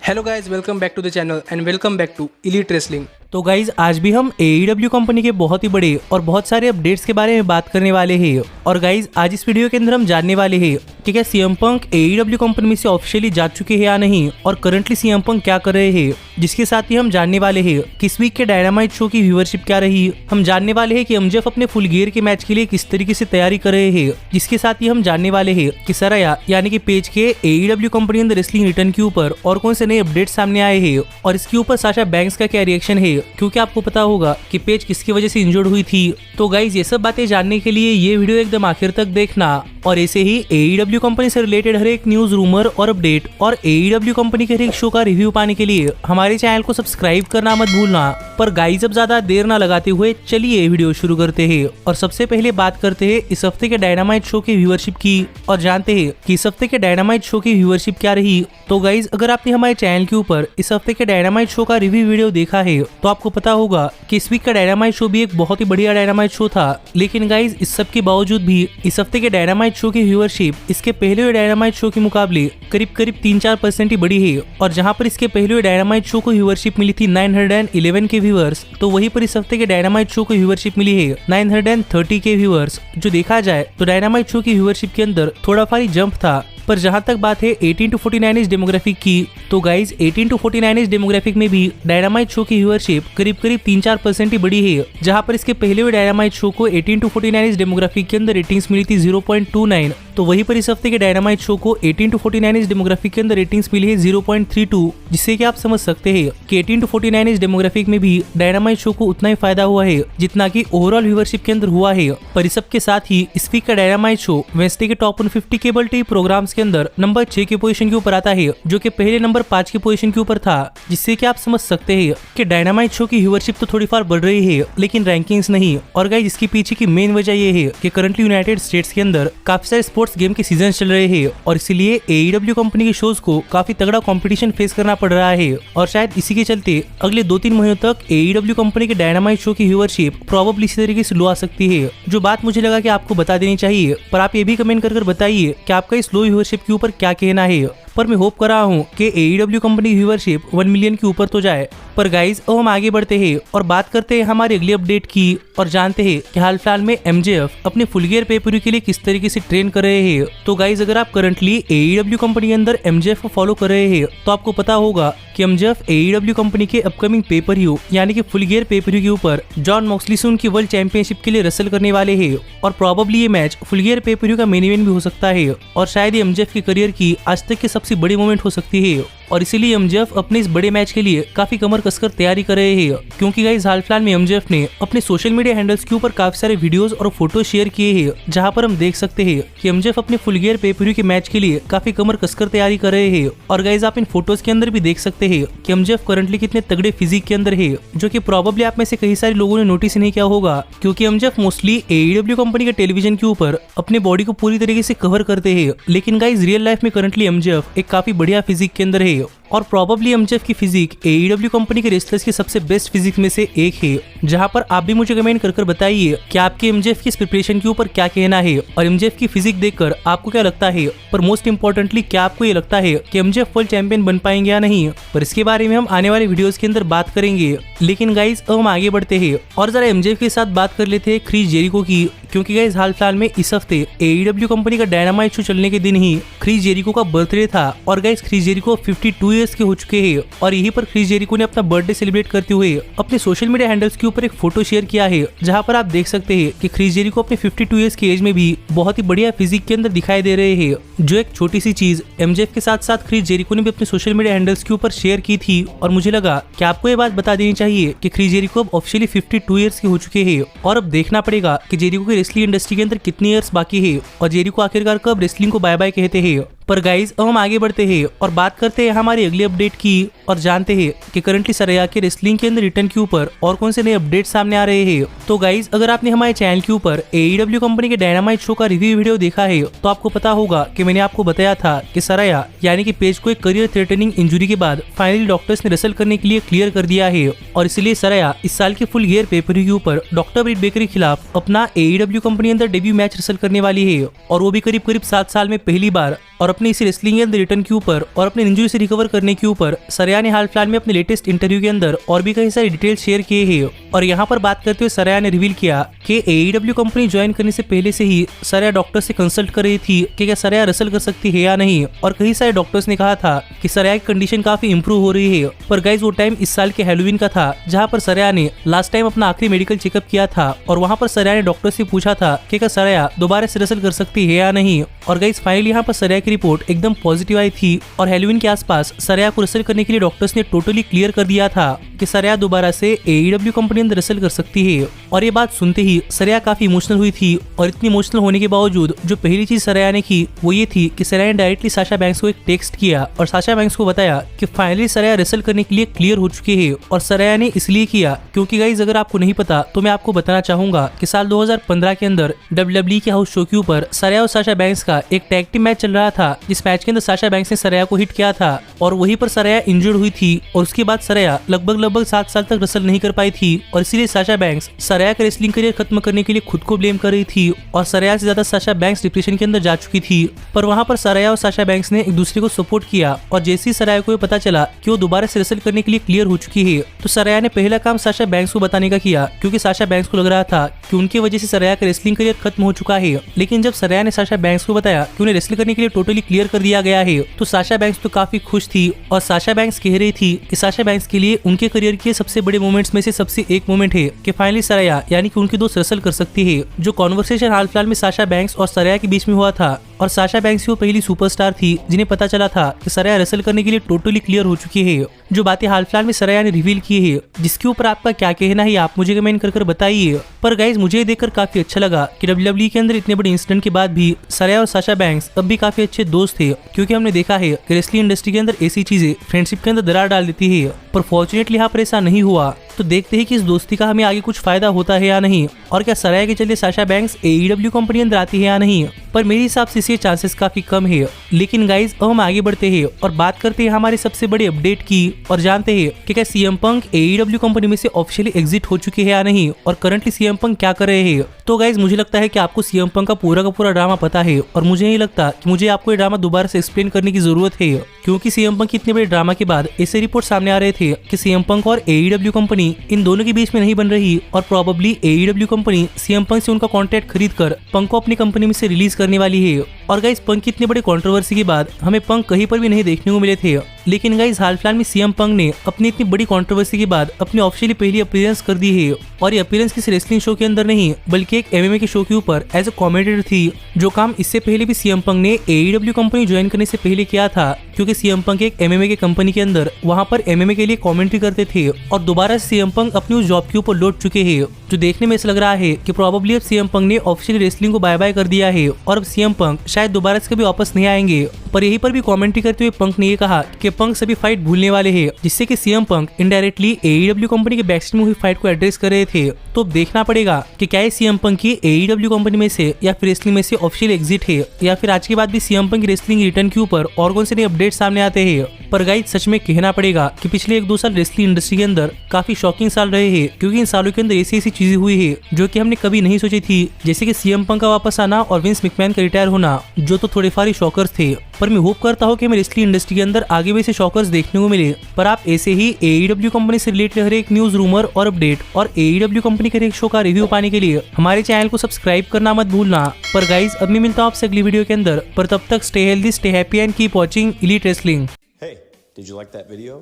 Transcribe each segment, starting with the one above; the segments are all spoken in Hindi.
Hello guys, welcome back to the channel and welcome back to elite wrestling. तो गाइज आज भी हम AEW कंपनी के बहुत ही बड़े और बहुत सारे अपडेट्स के बारे में बात करने वाले हैं। और गाइज आज इस वीडियो के अंदर हम जानने वाले हैं कि क्या सीएम पंक AEW कंपनी में से ऑफिशियली जा चुके हैं या नहीं, और करंटली सीएम पंक क्या कर रहे हैं। जिसके साथ ही हम जानने वाले हैं कि इस वीक के डायनामाइट शो की व्यूअरशिप क्या रही। हम जानने वाले हैं कि MJF अपने फुल गियर के मैच के लिए किस तरीके से तैयारी कर रहे हैं। जिसके साथ ही हम जानने वाले हैं कि सरया यानी कि पेज के AEW कंपनी अंदर रेसलिंग रिटर्न के ऊपर और कौन से नए अपडेट सामने आए हैं, और इसके ऊपर साशा बैंक्स का क्या रिएक्शन है, क्योंकि आपको पता होगा कि पेज किसकी वजह से इंजर्ड हुई थी। तो गाइज ये सब बातें जानने के लिए ये वीडियो एकदम आखिर तक देखना, और ऐसे ही AEW कंपनी से रिलेटेड हर एक न्यूज, रूमर और अपडेट और AEW कंपनी के हर एक शो का रिव्यू पाने के लिए हमारे चैनल को सब्सक्राइब करना मत भूलना। पर गाइज अब ज्यादा देर ना लगाते हुए चलिए वीडियो शुरू करते हैं। और सबसे पहले बात करते हैं इस हफ्ते के डायनामाइट शो की व्यूअरशिप की, और जानते हैं कि इस हफ्ते के डायनामाइट शो की व्यूअरशिप क्या रही। तो गाइज अगर आपने हमारे चैनल के ऊपर इस हफ्ते के डायनामाइट शो का रिव्यू वीडियो देखा है तो आपको पता होगा कि इस वीक का डायनामाइट शो भी एक बहुत ही बढ़िया डायनामाइट शो था। लेकिन गाइज इस सब के बावजूद भी इस हफ्ते के डायनामाइट शो की व्यूअरशिप इसके पहले हुए डायनामाइट शो के मुकाबले करीब 3-4% ही बढ़ी है। और जहां पर इसके पहले हुए डायनामाइट शो को व्यूअरशिप मिली थी 911 के व्यूअर्स, तो वहीं पर इस हफ्ते के डायनामाइट शो को व्यूअरशिप मिली है 930 के व्यूअर्स। जो देखा जाए तो डायनामाइट शो की व्यूअरशिप के अंदर थोड़ा भारी जंप था। पर जहां तक बात है 18 to 49 एज डेमोग्राफिक की, तो गाइज 18 to 49 एज डेमोग्राफिक में भी डायनामाइट शो की व्यूअरशिप करीब 3-4% ही बढ़ी है। जहां पर इसके पहले हुए डायनामाइट शो को 18 to 49 एज डेमोग्राफिक के अंदर रेटिंग्स मिली थी 0.29, तो वहीं पर इस हफ्ते के डायनामाइट शो को 18 to 49 एज डेमोग्राफिक के अंदर रेटिंग्स मिली है 0.32, जिससे कि आप समझ सकते हैं कि 18 to 49 एज डेमोग्राफिक में भी डायनामाइट शो को उतना ही फायदा हुआ है जितना कि ओवरऑल व्यूअरशिप के अंदर हुआ है। पर इस सब के साथ ही इस वीक का डायनामाइट शो वेंसडे के टॉप 150 केबल टीवी प्रोग्राम्स के अंदर नंबर 6 की पोजीशन के ऊपर आता है, जो कि पहले नंबर 5 की पोजीशन के ऊपर था। जिससे कि आप समझ सकते हैं कि डायनामाइट शो की व्यूअरशिप तो थोड़ी फार बढ़ रही है लेकिन रैंकिंग्स नहीं। और गाइस इसके पीछे की मेन वजह ये है कि करंटली यूनाइटेड स्टेट्स के अंदर काफी सारे स्पोर्ट्स गेम के सीजन चल रहे हैं, और इसीलिए AEW कंपनी के शोज को काफी तगड़ा कंपटीशन फेस करना पड़ रहा है। और शायद इसी के चलते अगले 2-3 महीनों तक AEW कंपनी के डायनामाइट शो की व्यूअरशिप प्रोबेबली इसी तरीके से लो आ सकती है, जो बात मुझे लगा कि आपको बता देनी चाहिए। पर आप ये भी कमेंट कर बताइए कि आपका इस लो व्यूअरशिप के ऊपर क्या कहना है। पर मैं होप कर रहा हूँ कि AEW कंपनी की व्यूअरशिप 1 मिलियन के ऊपर तो जाए। पर गाइज अब हम आगे बढ़ते हैं और बात करते हैं हमारे अगले अपडेट की, और जानते हैं कि हाल फिलहाल में MJF अपने फुल गियर पेपर के लिए किस तरीके से ट्रेन कर रहे हैं। तो गाइज अगर आप करंटली AEW कंपनी के अंदर MJF को फॉलो कर रहे हैं तो आपको पता होगा कि MJF AEW कंपनी के अपकमिंग पेपर व्यू यानी कि फुल गियर पेपर व्यू के ऊपर जॉन मॉक्सली से उनकी वर्ल्ड चैंपियनशिप के लिए रेसल करने वाले हैं। और प्रोबेबली ये match full gear pay per view का मेन इवेंट भी हो सकता है, और शायद ये MJF के करियर की आज तक की सबसे बड़ी मोमेंट हो सकती है। और इसीलिए MJF अपने इस बड़े मैच के लिए काफी कमर कसकर तैयारी कर रहे हैं, क्योंकि गाइस हाल फिलहाल में MJF ने अपने सोशल मीडिया हैंडल्स के ऊपर काफी सारे वीडियोस और फोटो शेयर किए हैं, जहां पर हम देख सकते हैं कि MJF अपने फुल गियर पेपर के मैच के लिए काफी कमर कसकर तैयारी कर रहे हैं। और गाइस आप इन फोटोज के अंदर भी देख सकते हैं कि MJF करंटली कितने तगड़े फिजिक के अंदर है, जो कि प्रोबेबली आप में से कई सारे लोगों ने नोटिस नहीं किया होगा, क्योंकि MJF मोस्टली AEW कंपनी के टेलीविजन के ऊपर अपने बॉडी को पूरी तरीके से कवर करते हैं। लेकिन गाइस रियल लाइफ में करंटली MJF एक काफी बढ़िया फिजिक के अंदर है, और प्रोबेबली MJF की फिजिक AEW कंपनी के रेसलर्स की सबसे बेस्ट फिजिक में से एक है। जहां पर आप भी मुझे कमेंट कर बताइए कि आपके MJF की इस प्रिपरेशन के ऊपर क्या कहना है, और MJF की फिजिक देखकर आपको क्या लगता है। पर मोस्ट इंपॉर्टेंटली क्या आपको ये लगता है कि MJF वर्ल्ड चैंपियन बन पाएंगे या नहीं, पर इसके बारे में हम आने वाले वीडियोस के अंदर बात करेंगे। लेकिन गाइज अब हम आगे बढ़ते हैं और जरा MJF के साथ बात कर लेते हैं क्रिस जेरिको की, क्योंकि गाइज हाल फिलहाल में इस हफ्ते AEW कंपनी का डायनामाइट शो चलने के दिन ही क्रिस जेरिको का बर्थडे था। और गाइज क्रिस जेरिको 52 ईयर्स के हो चुके हैं, और यहीं पर क्रिस जेरिको ने अपना बर्थडे सेलिब्रेट करते हुए अपने सोशल मीडिया हैंडल्स के ऊपर एक फोटो शेयर किया है, जहां पर आप देख सकते हैं कि क्रिस जेरिको अपने 52 ईयर्स की एज में भी बहुत ही बढ़िया फिजिक के अंदर दिखाई दे रहे हैं। जो एक छोटी सी चीज MJF के साथ साथ क्रिस जेरिको ने भी अपने सोशल मीडिया हैंडल्स के ऊपर शेयर की थी, और मुझे लगा कि आपको ये बात बता देनी चाहिए कि क्रिस जेरिको अब ऑफिशियली 52 ईयर्स के हो चुके हैं। और अब देखना पड़ेगा कि जेरिको की रेसलिंग इंडस्ट्री के अंदर कितनी ईयर्स बाकी है, और जेरिको आखिरकार कब रेसलिंग को बाय बाय कहते हैं। पर गाइज अब हम आगे बढ़ते हैं और बात करते हैं हमारी अगली अपडेट की, और जानते हैं कि करंटली सरया के रेसलिंग के अंदर रिटर्न के ऊपर और कौन से नए अपडेट सामने आ रहे हैं। तो गाइज अगर आपने हमारे चैनल के ऊपर AEW कंपनी के डायनामाइट शो का रिव्यू वीडियो देखा है तो आपको पता होगा कि मैंने आपको बताया था कि सरया यानी कि पेज को एक करियर थ्रेटनिंग इंजुरी के बाद फाइनली डॉक्टर्स ने रेसल करने के लिए क्लियर कर दिया है, और इसलिए सरया इस साल के फुल गियर पेपर के ऊपर डॉक्टर ब्रिट बेकर के खिलाफ अपना AEW कंपनी अंदर डेब्यू मैच रेसल करने वाली है, और वो भी करीब 7 साल में पहली बार। और अब अपनी इसी रेसलिंग के अंदर रिटर्न के ऊपर और अपने इंजरी से रिकवर करने के ऊपर सरया ने हाल फिलहाल में अपने लेटेस्ट इंटरव्यू के अंदर और भी कई सारे डिटेल्स शेयर किए हैं। और यहाँ पर बात करते हुए सरया ने रिवील किया कि AEW कंपनी ज्वाइन करने से पहले से ही सरया डॉक्टर से कंसल्ट कर रही थी कि क्या सरया रेसल कर सकती है या नहीं, और कई सारे डॉक्टर्स ने कहा था कि सरया की कंडीशन काफी इंप्रूव हो रही है। पर गाइज वो टाइम इस साल के हैलोवीन का था जहाँ पर सरया ने लास्ट टाइम अपना आखिरी मेडिकल चेकअप किया था, और वहाँ पर सरया ने डॉक्टर से पूछा था कि क्या सरया दोबारा से रेसल कर सकती है या नहीं। और गाइज फाइनली यहाँ पर सरया की रिपोर्ट एकदम पॉजिटिव आई थी और हैलोवीन के आसपास सरया को रेसल करने के लिए डॉक्टर्स ने टोटली क्लियर कर दिया था कि सरया दोबारा से AEW कंपनी अंदर रेसल कर सकती है। और ये बात सुनते ही सरया काफी इमोशनल हुई थी, और इतनी इमोशनल होने के बावजूद जो पहली चीज सरया ने की वो ये थी कि सरया ने डायरेक्टली साशा बैंक्स को एक टेक्स्ट किया और साशा बैंक्स को बताया कि फाइनली सरया रेसल करने के लिए क्लियर हो चुकी है। और सरया ने इसलिए किया क्योंकि गाइज अगर आपको नहीं पता तो मैं आपको बताना चाहूंगा कि साल 2015 के अंदर WWE के हाउस शो के ऊपर सरया और साशा बैंक्स का एक टैग टीम मैच चल रहा था, जिस मैच के अंदर साशा बैंक्स ने सरया को हिट किया था और वहीं पर सरया इंजर्ड हुई थी। और उसके बाद सरया लगभग 7 साल तक रेसल नहीं कर पाई थी, और इसीलिए साशा बैंक्स सरया का रेसलिंग करियर खत्म करने के लिए खुद को ब्लेम कर रही थी, और सरया से ज्यादा साशा बैंक्स डिप्रेशन के अंदर जा चुकी थी। पर वहां पर सरया और साशा बैंक्स ने एक दूसरे को सपोर्ट किया, और जैसे ही सरया को पता चला कि वो दोबारा से रेसल करने के लिए क्लियर हो चुकी है तो सरया ने पहला काम साशा बैंक्स को बताने का किया, क्योंकि साशा बैंक्स को लग रहा था कि उनकी वजह से सरया का रेसलिंग करियर खत्म हो चुका है। लेकिन जब सरया ने साशा बैंक्स को बताया कि उन्हें रेसल करने के लिए टोटली क्लियर कर दिया गया है तो साशा बैंक्स तो काफी खुश थी, और साशा बैंक्स कह रही थी कि साशा बैंक्स के लिए उनके करियर के सबसे बड़े मोमेंट्स में से सबसे एक मोमेंट है कि फाइनली सरया यानी कि उनकी दोस्त रेसल कर सकती है। जो कॉन्वर्सेशन हाल फिलहाल में साशा बैंक्स और सरया के बीच में हुआ था, और साशा बैंक्स वो पहली सुपरस्टार थी जिन्हें पता चला था कि सरया रेसल करने के लिए टोटली क्लियर हो चुकी है। जो बातें हाल फिलहाल में सरया ने रिवील की है, जिसके ऊपर आपका क्या कहना है आप मुझे कमेंट कर बताइए। पर गाइज मुझे देखकर काफी अच्छा लगा कि WWE के अंदर इतने बड़े इंसिडेंट के बाद भी सरया और साशा बैंक्स अब भी काफी अच्छे दोस्त थे, क्योंकि हमने देखा है कि रेसलिंग इंडस्ट्री के अंदर ऐसी चीजें फ्रेंडशिप के अंदर दरार डाल देती है। पर फॉर्चुनेटली यहाँ पर ऐसा नहीं हुआ, तो देखते हैं कि इस दोस्ती का हमें आगे कुछ फायदा होता है या नहीं, और क्या सरया के चलते साशा बैंक्स AEW कंपनी अंदर आती है या नहीं। पर मेरे हिसाब से इसके चांसेस काफी कम है। लेकिन गाइज अब हम आगे बढ़ते हैं और बात करते हैं हमारे सबसे बड़े अपडेट की, और जानते हैं कि क्या CM Punk AEW कंपनी में से ऑफिशियली एग्जिट हो चुके हैं या नहीं, और करंटली CM Punk क्या कर रहे हैं। तो गाइज मुझे लगता है कि आपको CM Punk का पूरा ड्रामा पता है, और मुझे नहीं लगता कि मुझे आपको ये ड्रामा दोबारा से एक्सप्लेन करने की जरूरत है, क्योंकि CM Punk की इतने बड़े ड्रामा के बाद ऐसे रिपोर्ट सामने आ रहे थे कि CM Punk और AEW कंपनी इन दोनों के बीच में नहीं बन रही, और probably AEW company CM Punk से उनका कॉन्ट्रैक्ट खरीद कर पंक को अपनी कंपनी में से रिलीज करने वाली है। और गाइज पंक की इतने बड़े कंट्रोवर्सी के बाद हमें पंक कहीं पर भी नहीं देखने को मिले थे, लेकिन गाइज हाल फिलहाल में CM Punk ने अपनी इतनी बड़ी कंट्रोवर्सी के बाद अपनी ऑफिशियली पहली अपीयरेंस कर दी है, और ये अपीयरेंस किसी रेसलिंग शो के अंदर नहीं बल्कि एक MMA के शो के ऊपर एज ए कमेंटेटर थी, जो काम इससे पहले भी CM Punk ने AEW कंपनी ज्वाइन करने से पहले किया था, क्योंकि CM Punk एक MMA के कंपनी के अंदर वहां पर MMA के लिए कमेंट्री करते थे, और दोबारा से CM Punk अपनी उस जॉब के ऊपर लौट चुके हैं, जो देखने में ऐसा लग रहा है कि प्रोबेबली अब CM Punk ने ऑफिशियली रेसलिंग को बाय बाय कर दिया है, और अब CM Punk शायद दोबारा से कभी वापस नहीं आएंगे। पर यहीं पर भी कमेंट्री करते हुए पंक ने ये कहा कि पंक सभी फाइट भूलने वाले हैं, जिससे कि CM Punk indirectly AEW company के बैकस्टेज में हुई फाइट को एड्रेस कर रहे थे। तो अब देखना पड़ेगा कि क्या ये CM Punk की AEW कंपनी में से या फिर रेसलिंग में से ऑफिशियल एग्जिट है, या फिर आज के बाद भी CM Punk की रेसलिंग रिटर्न के ऊपर और कौन से नए अपडेट सामने आते हैं। पर गाइस सच में कहना पड़ेगा कि पिछले 1-2 साल रेसलिंग इंडस्ट्री के अंदर काफी शॉकिंग साल रहे हैं, क्योंकि इन सालों के अंदर ऐसी चीजें हुई है जो कि हमने कभी नहीं सोची थी, जैसे कि CM Punk का वापस आना और विंस मैकमैन का रिटायर होना, जो तो थोड़े फार शॉकर्स थे। पर मैं होप करता हूँ कि हमें रेसलिंग इंडस्ट्री के अंदर आगे भी ऐसे शॉकर्स देखने को मिले। पर आप ऐसे ही AEW कंपनी से रिलेटेड हर एक न्यूज, रूमर और अपडेट और AEW कंपनी के हर एक शो का रिव्यू पाने के लिए हमारे चैनल को सब्सक्राइब करना मत भूलना। पर गाइज अब मैं मिलता हूँ आपसे अगली वीडियो के अंदर, पर तब तक stay healthy, stay happy and keep watching elite wrestling. Hey, did you like that video?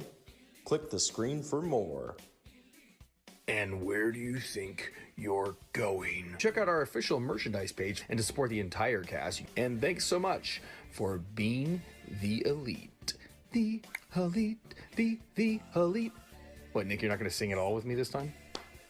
Click the screen for more. And where do you think you're going? Check out our official merchandise page and to support the entire cast. And thanks so much for being the elite. The elite, the elite. What, Nick, you're not going to sing it all with me this time?